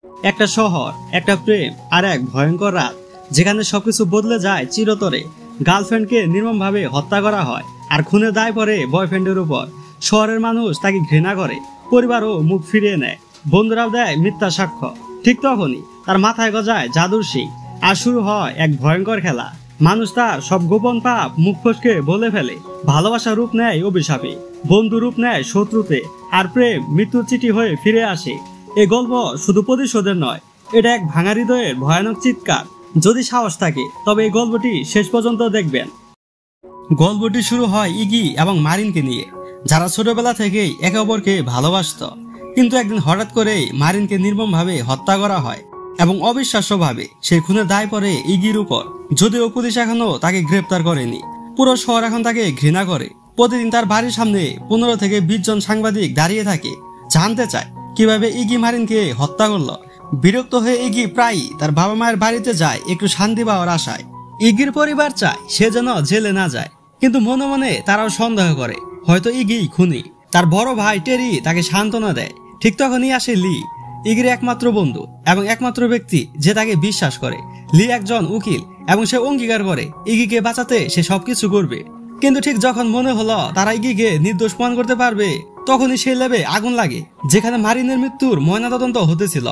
একটা শহর, একটা প্রেম আর এক ভয়ঙ্কর রাত, যেখানে সবকিছু বদলে যায় চিরতরে। গার্লফ্রেন্ডকে নির্মমভাবে হত্যা করা হয়, আর খুনের দায় পড়ে বয়ফ্রেন্ডের উপর। শহরের মানুষ তাকে ঘৃণা করে, পরিবারও মুখ ফিরিয়ে নেয়, বন্ধুরাও দেয় মিথ্যা সাক্ষ্য। ঠিক তখনই তার মাথায় গজায় জাদুর শিং, আর শুরু হয় এক ভয়ঙ্কর খেলা। মানুষ তার সব গোপন পাপ মুখ ফসকে বলে ফেলে। ভালোবাসা রূপ নেয় অভিশাপে, বন্ধু রূপ নেয় শত্রুতে, আর প্রেম মৃত্যুর চিঠি হয়ে ফিরে আসে। এই গল্প শুধু প্রতিশোধের নয়, এটা এক ভাঙা হৃদয়ের ভয়ানক চিৎকার। যদি সাহস থাকে তবে এই গল্পটি শেষ পর্যন্ত দেখবেন। গল্পটি শুরু হয় ইগি এবং মারিনকে নিয়ে, যারা ছোটবেলা থেকেই একে অপরকে ভালোবাসত। কিন্তু একদিন হঠাৎ করেই মারিনকে নির্মমভাবে হত্যা করা হয়, এবং অবিশ্বাস্যভাবে সেই খুনের দায় পড়ে ইগির উপর। যদিও পুলিশ এখনো তাকে গ্রেপ্তার করেনি, পুরো শহর এখন তাকে ঘৃণা করে। প্রতিদিন তার বাড়ির সামনে 15 থেকে 20 জন সাংবাদিক দাঁড়িয়ে থাকে, জানতে চায় কিভাবে ইগি মারিনকে হত্যা করলো। বিরক্ত হয়ে ইগি প্রায়ই তার বাবা মায়ের বাড়িতে যায় একটু শান্তি পাওয়ার আশায়। ইগির পরিবার চায় সে যেন জেলে না যায়, কিন্তু মনে মনে তারাও সন্দেহ করে হয়তো ইগি খুনি। তার বড় ভাই টেরি তাকে সান্ত্বনা দেয়। ঠিক তখনই আসে লি, ইগির একমাত্র বন্ধু এবং একমাত্র ব্যক্তি যে তাকে বিশ্বাস করে। লি একজন উকিল এবং সে অঙ্গীকার করে ইগিকে বাঁচাতে সে সবকিছু করবে। কিন্তু ঠিক যখন মনে হলো তারা ইগিকে নির্দোষ প্রমাণ করতে পারবে, তখনই সেই ল্যাবে আগুন লাগে যেখানে মারিনের মৃত্যুর ময়নাতদন্ত হতেছিল।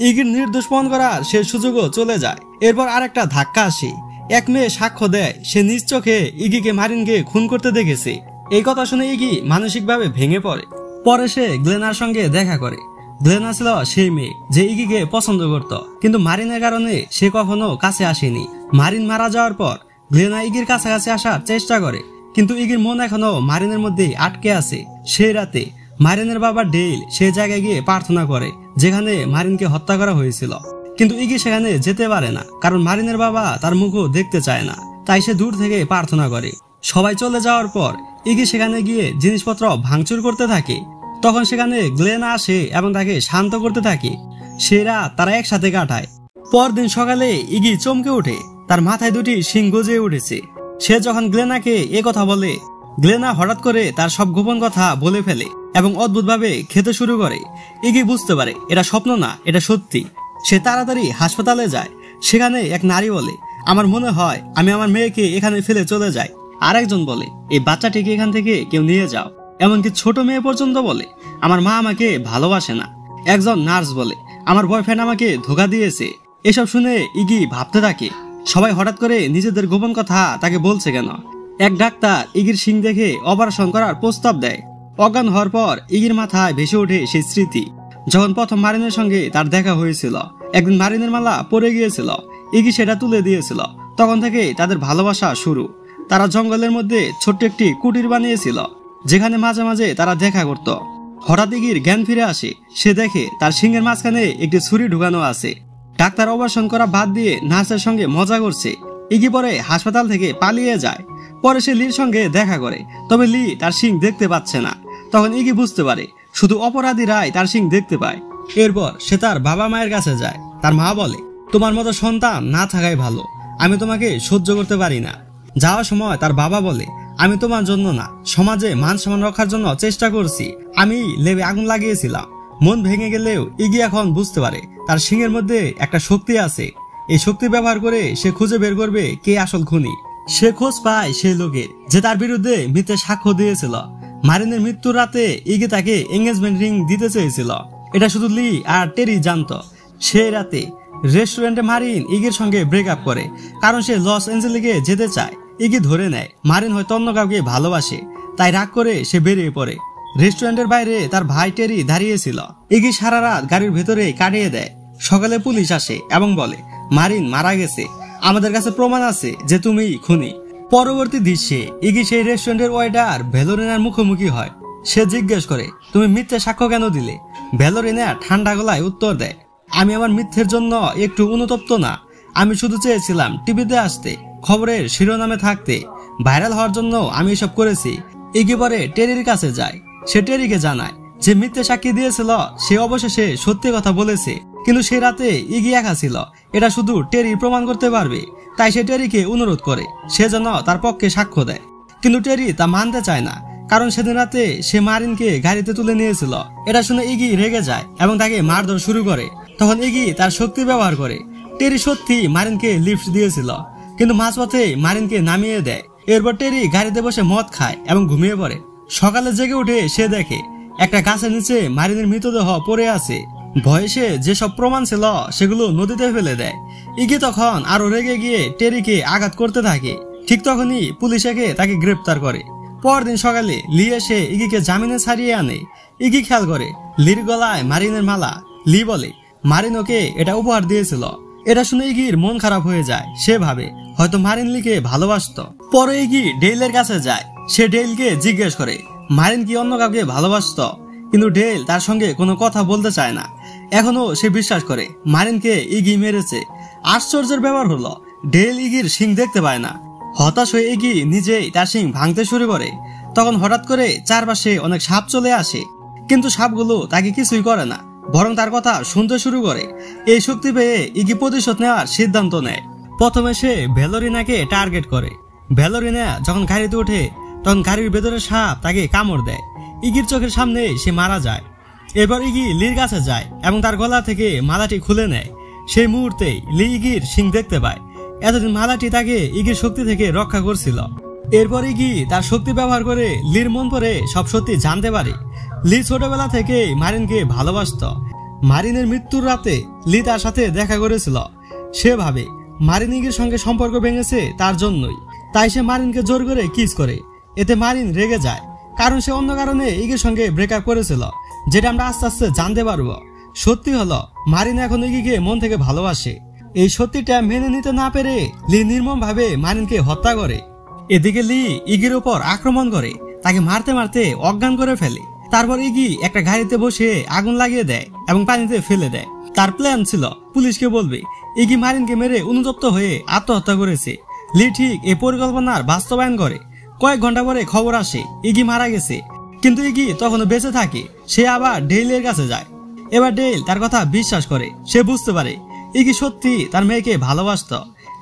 ইগির নির্দোষ প্রমাণ করার সে সুযোগও চলে যায়। এরপর আরেকটা ধাক্কা আসে, এক মেয়ে সাক্ষ্য দেয় সে নিজ চোখে ইগিকে মারিনকে খুন করতে দেখেছে। এই কথা শুনে ইগি মানসিকভাবে ভেঙে পড়ে। পরে সে গ্লেনার সঙ্গে দেখা করে। গ্লেনা ছিল সেই মেয়ে যে ইগিকে পছন্দ করত, কিন্তু মারিনের কারণে সে কখনো কাছে আসেনি। মারিন মারা যাওয়ার পর গ্লেনা ইগির কাছাকাছি আসার চেষ্টা করে, কিন্তু ইগির মন এখনো মারিনের মধ্যেই আটকে আছে। সেই রাতে মারিনের বাবা ডেইল সেই জায়গায় গিয়ে প্রার্থনা করে যেখানে মারিনকে হত্যা করা হয়েছিল। কিন্তু ইগি সেখানে যেতে পারে না, কারণ মারিনের বাবা তার মুখও দেখতে চায় না। তাই সে দূর থেকে প্রার্থনা করে। সবাই চলে যাওয়ার পর ইগি সেখানে গিয়ে জিনিসপত্র ভাঙচুর করতে থাকে। তখন সেখানে গ্লেনা আসে এবং তাকে শান্ত করতে থাকে। সেই রাত তারা একসাথে কাটায়। পরদিন সকালে ইগি চমকে ওঠে, তার মাথায় দুটি শিং গজিয়ে উঠেছে। সে যখন গ্লেনাকে এ কথা বলে, গ্লেনা হঠাৎ করে তার সব গোপন কথা বলে ফেলে এবং অদ্ভুতভাবে খেতে শুরু করে। ইগি বুঝতে পারে এটা স্বপ্ন না, এটা সত্যি। সে তাড়াতাড়ি হাসপাতালে যায়। সেখানে এক নারী বলে, আমার মনে হয় আমি আমার মেয়েকে এখানে ফেলে চলে যাই। আরেকজন বলে, এই বাচ্চাটিকে এখান থেকে কেউ নিয়ে যাও। এমনকি ছোট মেয়ে পর্যন্ত বলে, আমার মা আমাকে ভালোবাসে না। একজন নার্স বলে, আমার বয়ফ্রেন্ড আমাকে ধোঁকা দিয়েছে। এসব শুনে ইগি ভাবতে থাকে, সবাই হঠাৎ করে নিজেদের গোপন কথা তাকে বলছে কেন। এক ডাক্তার ইগির শিং দেখে অপারেশন করার প্রস্তাব দেয়। অজ্ঞান হওয়ার পর ইগির মাথায় ভেসে ওঠে সেই স্মৃতি, যখন প্রথম মারিনের সঙ্গে তার দেখা হয়েছিল। একদিন মারিনের মালা পরে গিয়েছিল, ইগি সেটা তুলে দিয়েছিল। তখন থেকে তাদের ভালোবাসা শুরু। তারা জঙ্গলের মধ্যে ছোট্ট একটি কুটির বানিয়েছিল, যেখানে মাঝে মাঝে তারা দেখা করত। হঠাৎ ইগির জ্ঞান ফিরে আসে। সে দেখে তার শিংয়ের মাঝখানে একটি ছুরি ঢুকানো আছে। ডাক্তার অপারেশন করা বাদ দিয়ে নার্সের সঙ্গে মজা করছে। ইগি পরে হাসপাতাল থেকে পালিয়ে যায়। পরে সে লির সঙ্গে দেখা করে, তবে লি তার শিং দেখতে পাচ্ছে না। তখন ইগি বুঝতে পারে শুধু অপরাধীরাই তার শিং দেখতে পায়। এরপর সে তার বাবা মায়ের কাছে যায়। তার মা বলে, তোমার মতো সন্তান না থাকাই ভালো, আমি তোমাকে সহ্য করতে পারি না। যাওয়ার সময় তার বাবা বলে, আমি তোমার জন্য না, সমাজে মান সম্মান রক্ষার জন্য চেষ্টা করছি। আমি লেবে আগুন লাগিয়েছিলাম। মন ভেঙে গেলেও ইগি এখন বুঝতে পারে তার শিংয়ের মধ্যে একটা শক্তি আছে। এই শক্তি ব্যবহার করে সে খুঁজে বের করবে কে আসল খুনি। সে খোঁজ পায় সেই লোকের যে তার বিরুদ্ধে মিথ্যে সাক্ষ্য দিয়েছিল। মারিনের মৃত্যুর রাতে ইগি তাকে এঙ্গেজমেন্ট রিং দিতে চেয়েছিল। এটা শুধু লি আর টেরি জানতো। সেই রাতে রেস্টুরেন্টে মারিন ইগির সঙ্গে ব্রেকআপ করে, কারণ সে লস এঞ্জেলিসে যেতে চায়। ইগি ধরে নেয় মারিন হয়তো অন্য কাউকে ভালোবাসে, তাই রাগ করে সে বেরিয়ে পড়ে। রেস্টুরেন্টের বাইরে তার ভাই টেরি দাঁড়িয়েছিল। ইগি সারা রাত গাড়ির ভেতরে কাটিয়ে দেয়। সকালে পুলিশ আসে এবং বলে, মারিন মারা গেছে, আমাদের কাছে প্রমাণ আছে যে তুমি খুনি। পরবর্তী দৃশ্যে ইগি সেই রেস্টুরেন্টের ওয়েটার ভ্যালোরিনার মুখোমুখি হয়। সে জিজ্ঞেস করে, তুমি মিথ্যে সাক্ষ্য কেন দিলে? ভ্যালোরিনা ঠান্ডা গলায় উত্তর দেয়, আমি আমার মিথ্যের জন্য একটু অনুতপ্ত না। আমি শুধু চেয়েছিলাম টিভিতে আসতে, খবরের শিরোনামে থাকতে, ভাইরাল হওয়ার জন্য আমি এসব করেছি। ইগি পরে টেরির কাছে যায়। সে টেরিকে জানায় যে মিথ্যে সাক্ষী দিয়েছিল সে অবশেষে সত্যি কথা বলেছে। কিন্তু সে রাতে ইগি একা ছিল, এটা শুধু টেরি প্রমাণ করতে পারবে। তাই সে টেরিকে অনুরোধ করে সে যেন তার পক্ষে সাক্ষ্য দেয়। কিন্তু টেরি তা মানতে চায় না, কারণ সেদিন রাতে সে মারিনকে গাড়িতে তুলে নিয়েছিল। এটা শুনে ইগি রেগে যায় এবং তাকে মারধর শুরু করে। তখন ইগি তার শক্তি ব্যবহার করে টেরি সত্যি মারিনকে লিফট দিয়েছিল, কিন্তু মাঝপথে মারিনকে নামিয়ে দেয়। এরপর টেরি গাড়িতে বসে মদ খায় এবং ঘুমিয়ে পড়ে। সকালে জেগে উঠে সে দেখে একটা গাছের নিচে মারিনের মৃতদেহ পড়ে আছে। ভয়ে যেসব প্রমাণ ছিল সেগুলো নদীতে ফেলে দেয়। ইগি তখন আরো রেগে গিয়ে টেরিকে আঘাত করতে থাকে। ঠিক তখনই পুলিশ এসে তাকে গ্রেপ্তার করে। পরদিন সকালে লি এসে ইগিকে জামিনে ছাড়িয়ে আনে। ইগি খেয়াল করে লির গলায় মারিনের মালা। লি বলে মারিন ওকে এটা উপহার দিয়েছিল। এটা শুনে ইগির মন খারাপ হয়ে যায়। সে ভাবে হয়তো মারিন লিকে ভালোবাসতো। পরে ইগি ডেইলের কাছে যায়। সে ডেইলকে জিজ্ঞেস করে মারিন কি অন্য কাউকে ভালোবাসতো, কিন্তু ডেইল তার সঙ্গে কোনো কথা বলতে চায় না। এখনো সে বিশ্বাস করে মারিনকে ইগি মেরেছে। আশ্চর্যের ব্যাপার হলো ডেইল ইগির শিং দেখতে পায় না। হতাশ হয়ে ইগি নিজেই তার শিং ভাঙতে শুরু করে। তখন হঠাৎ করে চারপাশে অনেক সাপ চলে আসে, কিন্তু সাপগুলো তাকে কিছুই করে না, বরং তার কথা শুনতে শুরু করে। এই শক্তি পেয়ে ইগি প্রতিশোধ নেওয়ার সিদ্ধান্ত নেয়। প্রথমে সে ভ্যালোরিনাকে টার্গেট করে। ভ্যালোরিনা যখন গাড়িতে ওঠে তখন গাড়ির ভেতরে সাপ তাকে কামড় দেয়। ইগির চোখের সামনে সে মারা যায়। এরপর ইগি লির কাছে যায় এবং তার গলা থেকে মালাটি খুলে নেয়। সেই মুহূর্তেই লি ইগির শিং দেখতে পায়। এতদিন মালাটি তাকে ইগির শক্তি থেকে রক্ষা করছিল। এরপর ইগি তার শক্তি ব্যবহার করে লির মন পরে সব সত্যি জানতে পারে। লি ছোটবেলা থেকে মারিনকে ভালোবাসত। মারিনের মৃত্যুর রাতে লি তার সাথে দেখা করেছিল। সে ভাবে মারিন ইগির সঙ্গে সম্পর্ক ভেঙেছে তার জন্যই, তাই সে মারিনকে জোর করে কিস করে। এতে মারিন রেগে যায়, কারণ সে অন্য কারণে ইগির সঙ্গে ব্রেকআপ করেছিল, যেটা আমরা আস্তে আস্তে জানতে পারবো। সত্যি হলো মারিন এখন ইগিকে মন থেকে ভালোবাসে। এই সত্যিটা মেনে নিতে না পেরে লি নির্মম ভাবে মারিনকে হত্যা করে। এদিকে লি ইগির উপর আক্রমণ করে, তাকে মারতে মারতে অজ্ঞান করে ফেলে। তারপর ইগি একটা গাড়িতে বসে আগুন লাগিয়ে দেয় এবং পানিতে ফেলে দেয়। তার প্ল্যান ছিল পুলিশকে বলবে ইগি মারিনকে মেরে অনুতপ্ত হয়ে আত্মহত্যা করেছে। লি ঠিক এই পরিকল্পনার বাস্তবায়ন করে। কয়েক ঘন্টা পরে খবর আসে ইগি মারা গেছে, কিন্তু ইগি তখনও বেঁচে থাকে। সে আবার ডেইলের কাছে যায়। এবার ডেইল তার কথা বিশ্বাস করে। সে বুঝতে পারে ইগি সত্যি তার মেয়েকে ভালোবাসত।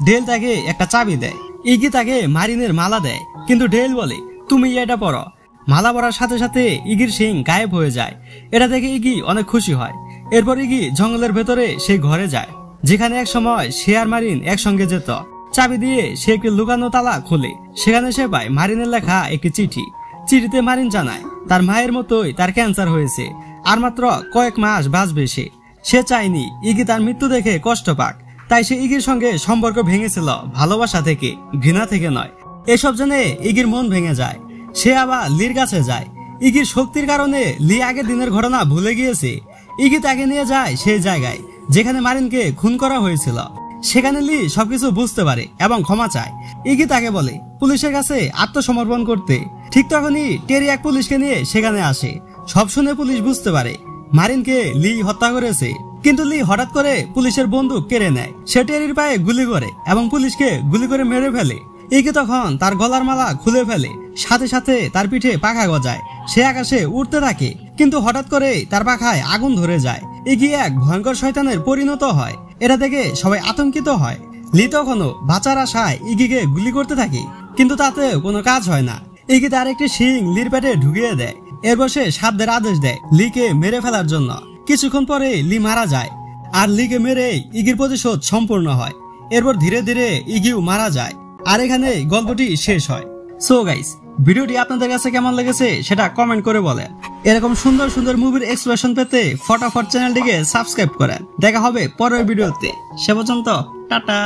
ডেইল তাকে একটা চাবি দেয়। ইগি তাকে মারিনের মালা দেয়, কিন্তু ডেইল বলে তুমি এটা পরো। মালা পরার সাথে সাথে ইগির শিং গায়েব হয়ে যায়। এটা দেখে ইগি অনেক খুশি হয়। এরপর ইগি জঙ্গলের ভেতরে সেই ঘরে যায় যেখানে এক সময় সে আর মারিন একসঙ্গে যেত। চাবি দিয়ে সে একটি লুকানো তালা খুলে। সেখানে সে পায় মারিনের লেখা একটি চিঠি। চিঠিতে মারিন জানায় তার মায়ের মতোই তার ক্যান্সার হয়েছে, আর মাত্র কয়েক মাস বাঁচবে সে। সে চায়নি ইগি তার মৃত্যু দেখে কষ্ট পাক, তাই সে ইগির সঙ্গে সম্পর্ক ভেঙেছিল ভালোবাসা থেকে, ঘৃণা থেকে নয়। এসব জেনে ইগির মন ভেঙে যায়। সে আবার লির কাছে যায়। ইগির শক্তির কারণে লি আগের দিনের ঘটনা ভুলে গিয়েছে। ইগি তাকে নিয়ে যায় সেই জায়গায় যেখানে মারিনকে খুন করা হয়েছিল। সেখানে লি সবকিছু বুঝতে পারে এবং ক্ষমা চায়। ইগি তাকে বলে পুলিশের কাছে আত্মসমর্পণ করতে। ঠিক তখনই টেরি এক পুলিশকে নিয়ে সেখানে আসে। সব শুনে পুলিশ বুঝতে পারে মারিনকে লি হত্যা করেছে, কিন্তু লি হঠাৎ করে পুলিশের বন্দুক কেড়ে নেয়। সে টেরির পায়ে গুলি করে এবং পুলিশকে গুলি করে মেরে ফেলে। ইগি তখন তার গলার মালা খুলে ফেলে। সাথে সাথে তার পিঠে পাখা গজায়। সে আকাশে উড়তে থাকে, কিন্তু হঠাৎ করে তার পাখায় আগুন ধরে যায়। ইগি এক ভয়ঙ্কর শয়তানের পরিণত হয়। এটা দেখে সবাই আতঙ্কিত হয়। লি তখনও বাঁচার আশায় ইগিকে গুলি করতে থাকে, কিন্তু তাতে কোনো কাজ হয় না। ইগি তার একটি শিং লির পেটে ঢুকিয়ে দেয়। এরপর সে সাপদের আদেশ দেয় লিকে মেরে ফেলার জন্য। কিছুক্ষণ পরে লি মারা যায়, আর লিকে মেরে ইগির প্রতিশোধ সম্পূর্ণ হয়। এরপর ধীরে ধীরে ইগিও মারা যায়। আর এখানে গল্পটি শেষ হয়। সো গাইস, ভিডিওটি আপনাদের কাছে কেমন লেগেছে সেটা কমেন্ট করে বলেন। এরকম সুন্দর সুন্দর মুভির এক্সপ্রেশন পেতে ফটাফট চ্যানেলটিকে সাবস্ক্রাইব করেন। দেখা হবে পরের ভিডিওতে। সে পর্যন্ত টাটা।